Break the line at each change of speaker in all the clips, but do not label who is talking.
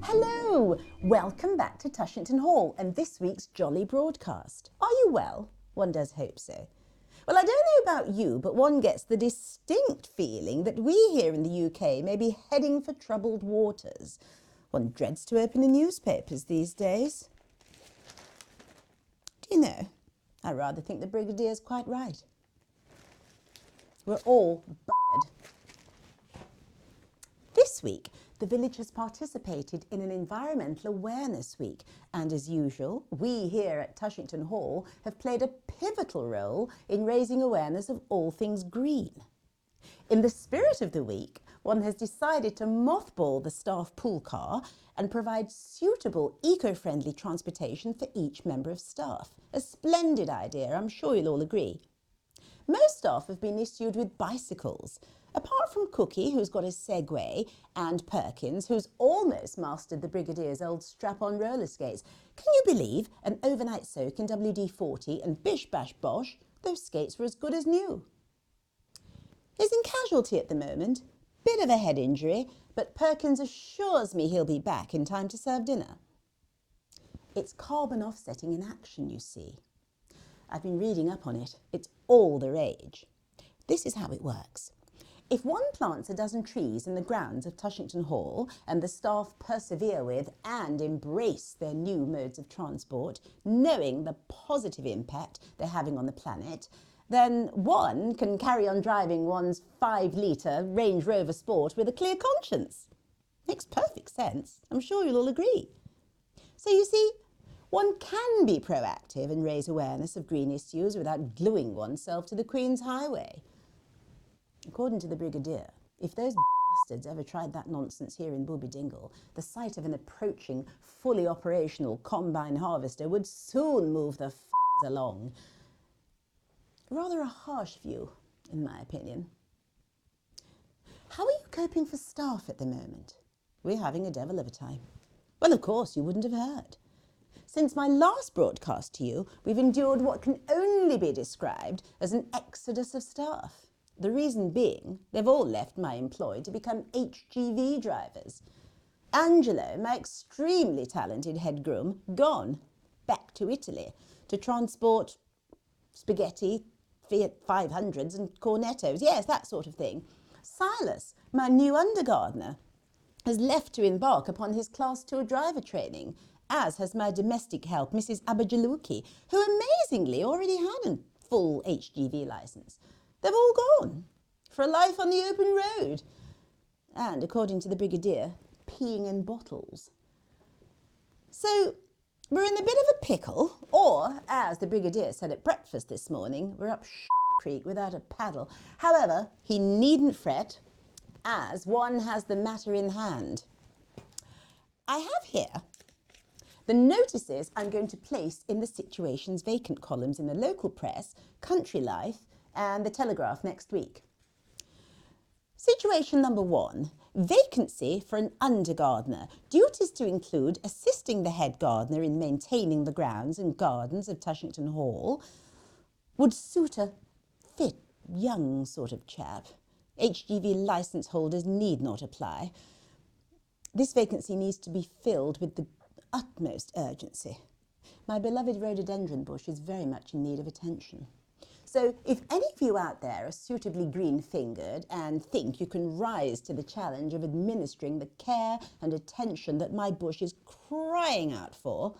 Hello! Welcome back to Tushington Hall and this week's jolly broadcast. Are you well? One does hope so. Well, I don't know about you, but one gets the distinct feeling that we here in the UK may be heading for troubled waters. One dreads to open the newspapers these days. Do you know, I rather think the Brigadier's quite right. We're all buggered. This week, the village has participated in an Environmental Awareness Week, and as usual, we here at Tushington Hall have played a pivotal role in raising awareness of all things green. In the spirit of the week, one has decided to mothball the staff pool car and provide suitable eco-friendly transportation for each member of staff. A splendid idea, I'm sure you'll all agree. Most staff have been issued with bicycles, apart from Cookie, who's got a Segway, and Perkins, who's almost mastered the Brigadier's old strap-on roller skates. Can you believe an overnight soak in WD-40 and bish bash bosh, those skates were as good as new. He's in casualty at the moment, bit of a head injury, but Perkins assures me he'll be back in time to serve dinner. It's carbon offsetting in action, you see. I've been reading up on it. It's all the rage. This is how it works. If one plants a dozen trees in the grounds of Tushington Hall and the staff persevere with and embrace their new modes of transport, knowing the positive impact they're having on the planet, then one can carry on driving one's 5-litre Range Rover Sport with a clear conscience. Makes perfect sense. I'm sure you'll all agree. So you see, one can be proactive and raise awareness of green issues without gluing oneself to the Queen's Highway. According to the Brigadier, if those bastards ever tried that nonsense here in Booby Dingle, the sight of an approaching, fully operational combine harvester would soon move the along. Rather a harsh view, in my opinion. How are you coping for staff at the moment? We're having a devil of a time. Well, of course, you wouldn't have heard. Since my last broadcast to you, we've endured what can only be described as an exodus of staff. The reason being, they've all left my employ to become HGV drivers. Angelo, my extremely talented head groom, gone back to Italy to transport spaghetti, Fiat 500s and cornettos. Yes, that sort of thing. Silas, my new undergardener, has left to embark upon his Class 2 driver training, as has my domestic help, Mrs. Abajaluki, who amazingly already had a full HGV licence. They've all gone for a life on the open road. And, according to the Brigadier, peeing in bottles. So, we're in a bit of a pickle, or, as the Brigadier said at breakfast this morning, we're up creek without a paddle. However, he needn't fret, as one has the matter in hand. I have here the notices I'm going to place in the Situations Vacant columns in the local press, Country Life, and the Telegraph next week. Situation number 1, vacancy for an undergardener. Duties to include assisting the head gardener in maintaining the grounds and gardens of Tushington Hall. Would suit a fit, young sort of chap. HGV licence holders need not apply. This vacancy needs to be filled with the utmost urgency. My beloved rhododendron bush is very much in need of attention. So if any of you out there are suitably green-fingered and think you can rise to the challenge of administering the care and attention that my bush is crying out for,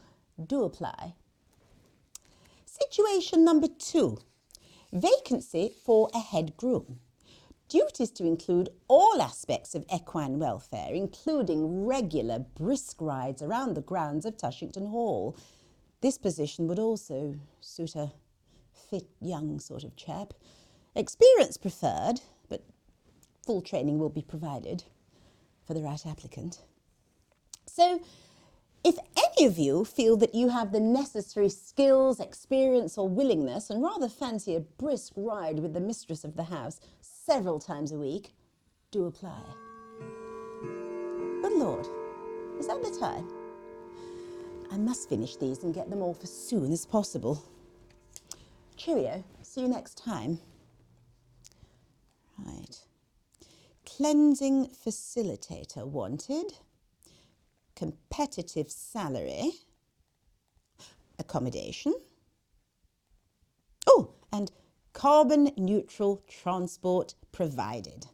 do apply. Situation number 2, vacancy for a head groom. Duties to include all aspects of equine welfare, including regular brisk rides around the grounds of Tushington Hall. This position would also suit a fit, young sort of chap. Experience preferred, but full training will be provided for the right applicant. So, if any of you feel that you have the necessary skills, experience or willingness and rather fancy a brisk ride with the mistress of the house several times a week, do apply. Good Lord, is that the time? I must finish these and get them off as soon as possible. Cheerio. See you next time. Right. Cleansing facilitator wanted. Competitive salary. Accommodation. Oh, and carbon neutral transport provided.